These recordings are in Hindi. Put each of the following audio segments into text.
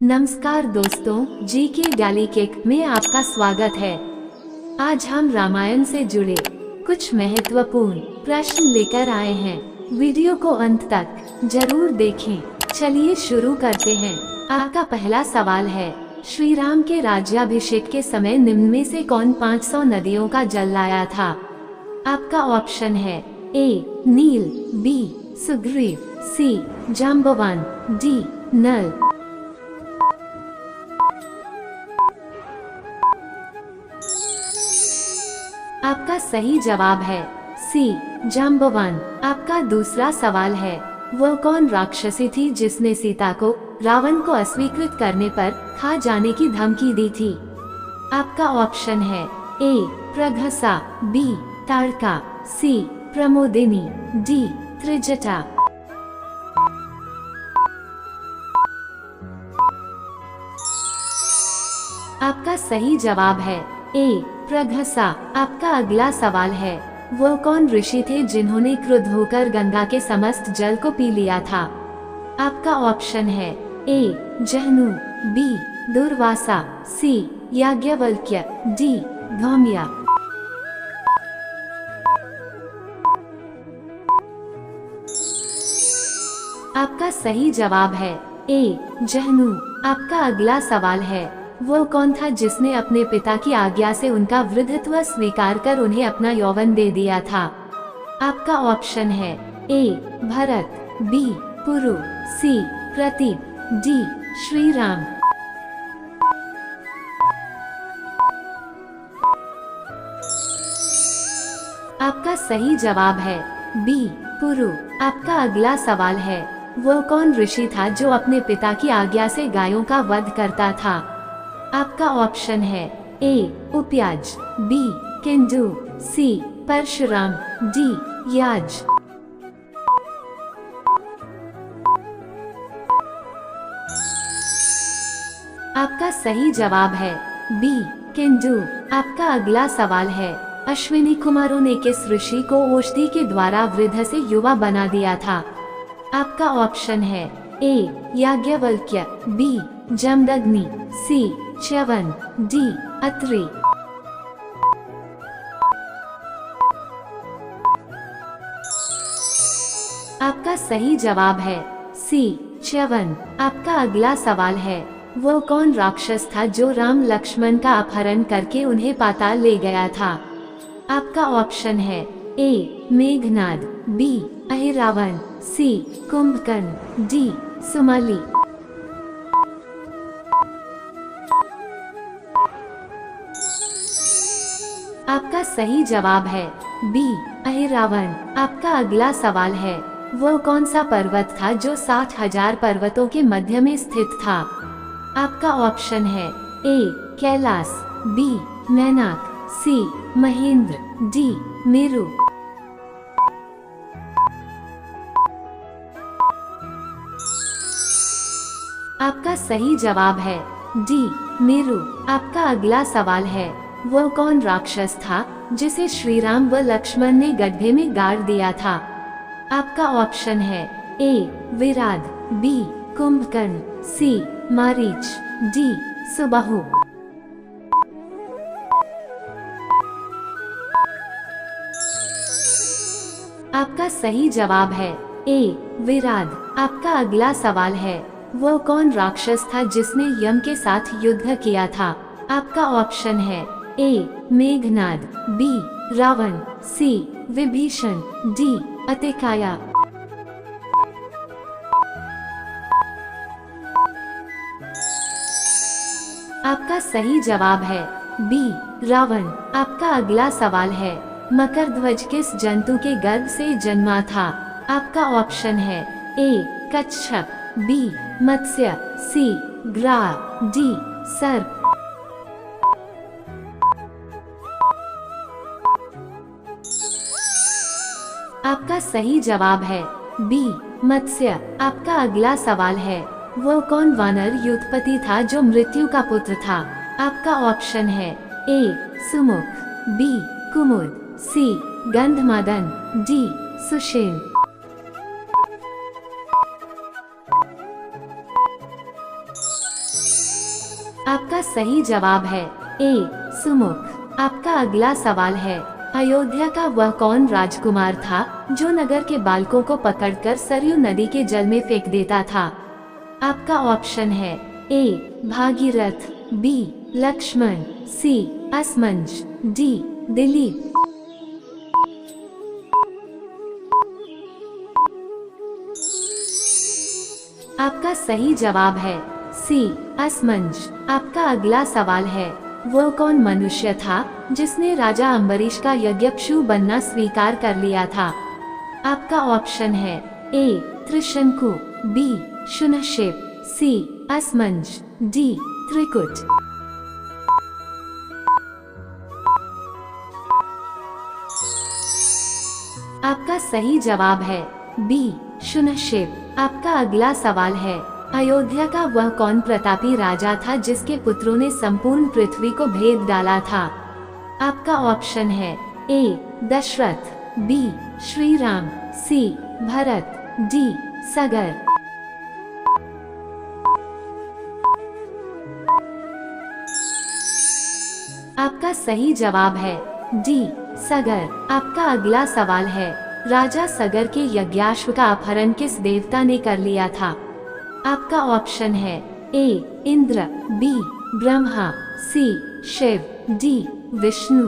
नमस्कार दोस्तों, जी के गैलीकिक में आपका स्वागत है। आज हम रामायण से जुड़े कुछ महत्वपूर्ण प्रश्न लेकर आए हैं। वीडियो को अंत तक जरूर देखें। चलिए शुरू करते हैं। आपका पहला सवाल है, श्री राम के राज्याभिषेक के समय निम्न में से कौन 500 नदियों का जल लाया था? आपका ऑप्शन है ए नील, बी सुग्रीव, सी जाम्बवान, डी नल। आपका सही जवाब है सी जाम्बवान। आपका दूसरा सवाल है, वह कौन राक्षसी थी जिसने सीता को रावण को अस्वीकृत करने पर खा जाने की धमकी दी थी? आपका ऑप्शन है ए प्रघसा, बी ताड़का, सी प्रमोदिनी, डी त्रिजटा। आपका सही जवाब है ए प्रघसा। आपका अगला सवाल है, वह कौन ऋषि थे जिन्होंने क्रुद्ध होकर गंगा के समस्त जल को पी लिया था? आपका ऑप्शन है ए जहनु, बी दुर्वासा, सी याज्ञवल्क्य, डी धौम्या। आपका सही जवाब है ए जहनु। आपका अगला सवाल है, वो कौन था जिसने अपने पिता की आज्ञा से उनका वृद्धत्व स्वीकार कर उन्हें अपना यौवन दे दिया था? आपका ऑप्शन है ए भरत, बी पुरु, सी प्रतीप, डी श्री राम। आपका सही जवाब है बी पुरु। आपका अगला सवाल है, वह कौन ऋषि था जो अपने पिता की आज्ञा से गायों का वध करता था? आपका ऑप्शन है ए उपयाज, बी किंदु, सी परशुराम, डी याज। आपका सही जवाब है बी किंदु। आपका अगला सवाल है, अश्विनी कुमारों ने किस ऋषि को औषधि के द्वारा वृद्ध से युवा बना दिया था? आपका ऑप्शन है ए याज्ञवल्क्य, बी जमदग्नि, सी च्यवन, डी अत्रि। आपका सही जवाब है सी च्यवन। आपका अगला सवाल है, वह कौन राक्षस था जो राम लक्ष्मण का अपहरण करके उन्हें पाताल ले गया था? आपका ऑप्शन है ए मेघनाद, बी अहिरावण, सी कुंभकर्ण, डी सुमाली। आपका सही जवाब है बी अहिरावण। आपका अगला सवाल है, वह कौन सा पर्वत था जो 60,000 पर्वतों के मध्य में स्थित था? आपका ऑप्शन है ए कैलाश, बी मैनाक, सी महेंद्र, डी मेरु। आपका सही जवाब है डी मेरु। आपका अगला सवाल है, वह कौन राक्षस था जिसे श्री राम व लक्ष्मण ने गड्ढे में गाड़ दिया था? आपका ऑप्शन है ए विराट, बी कुंभकर्ण, सी मारीच, डी सुबाहु। आपका सही जवाब है ए विराट। आपका अगला सवाल है, वह कौन राक्षस था जिसने यम के साथ युद्ध किया था? आपका ऑप्शन है ए मेघनाद, बी रावण, सी विभीषण, डी अतिकाया। आपका सही जवाब है बी रावण। आपका अगला सवाल है, मकर ध्वज किस जंतु के गर्भ से जन्मा था? आपका ऑप्शन है ए कच्छप, बी मत्स्य, सी ग्रा, डी सर्प। आपका सही जवाब है बी मत्स्य। आपका अगला सवाल है, वह कौन वानर युद्धपति था जो मृत्यु का पुत्र था? आपका ऑप्शन है ए सुमुख, बी कुमुद, सी गंधमादन, डी सुषेण। आपका सही जवाब है ए सुमुख। आपका अगला सवाल है, अयोध्या का वह कौन राजकुमार था जो नगर के बालकों को पकड़कर सरयू नदी के जल में फेंक देता था? आपका ऑप्शन है ए भागीरथ, बी लक्ष्मण, सी असमंज, डी दिलीप। आपका सही जवाब है सी असमंज। आपका अगला सवाल है, वह कौन मनुष्य था जिसने राजा अम्बरीश का यज्ञपशु बनना स्वीकार कर लिया था? आपका ऑप्शन है ए त्रिशंकु, बी शुनशेप, सी असमंज, डी त्रिकुट। आपका सही जवाब है बी शुनशेप। आपका अगला सवाल है, अयोध्या का वह कौन प्रतापी राजा था जिसके पुत्रों ने संपूर्ण पृथ्वी को भेद डाला था? आपका ऑप्शन है ए दशरथ, बी श्री राम, सी भरत, डी सगर। आपका सही जवाब है डी सगर। आपका अगला सवाल है, राजा सगर के यज्ञाश्व का अपहरण किस देवता ने कर लिया था? आपका ऑप्शन है ए इंद्र, बी ब्रह्मा, सी शिव, डी विष्णु।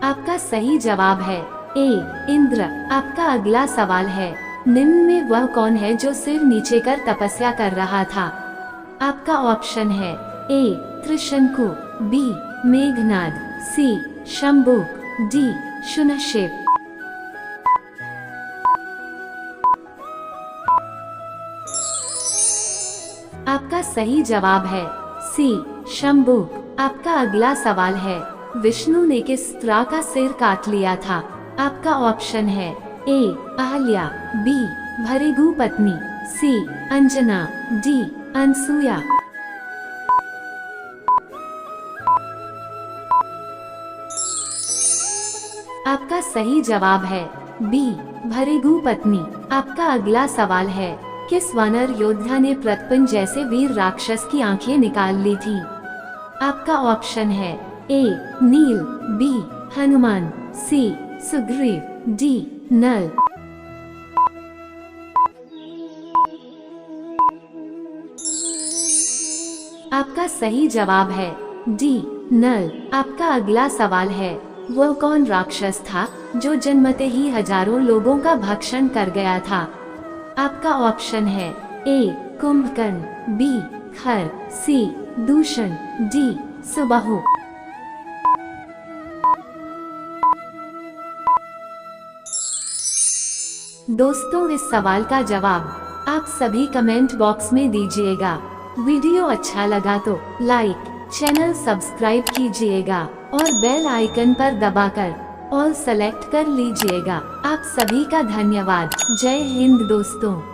आपका सही जवाब है ए इंद्र। आपका अगला सवाल है, निम्न में वह कौन है जो सिर नीचे कर तपस्या कर रहा था? आपका ऑप्शन है ए त्रिशंकु, बी मेघनाद, सी शंभुक, डी शुनशेप। आपका सही जवाब है सी शंभुक। आपका अगला सवाल है, विष्णु ने किस स्त्रा का सिर काट लिया था? आपका ऑप्शन है ए अहल्या, बी भृगु पत्नी, सी अंजना, डी अनसुया। आपका सही जवाब है बी भृगु पत्नी। आपका अगला सवाल है, किस वानर योद्धा ने प्रतपन जैसे वीर राक्षस की आंखें निकाल ली थी? आपका ऑप्शन है ए नील, बी हनुमान, सी सुग्रीव, डी नल। आपका सही जवाब है डी नल। आपका अगला सवाल है, वह कौन राक्षस था जो जन्मते ही हजारों लोगों का भक्षण कर गया था? आपका ऑप्शन है ए कुंभकर्ण, बी खर, सी दूषण, डी सुबाहु। दोस्तों, इस सवाल का जवाब आप सभी कमेंट बॉक्स में दीजिएगा। वीडियो अच्छा लगा तो लाइक, चैनल सब्सक्राइब कीजिएगा और बेल आइकन पर दबाकर ऑल सेलेक्ट कर लीजिएगा। आप सभी का धन्यवाद। जय हिंद दोस्तों।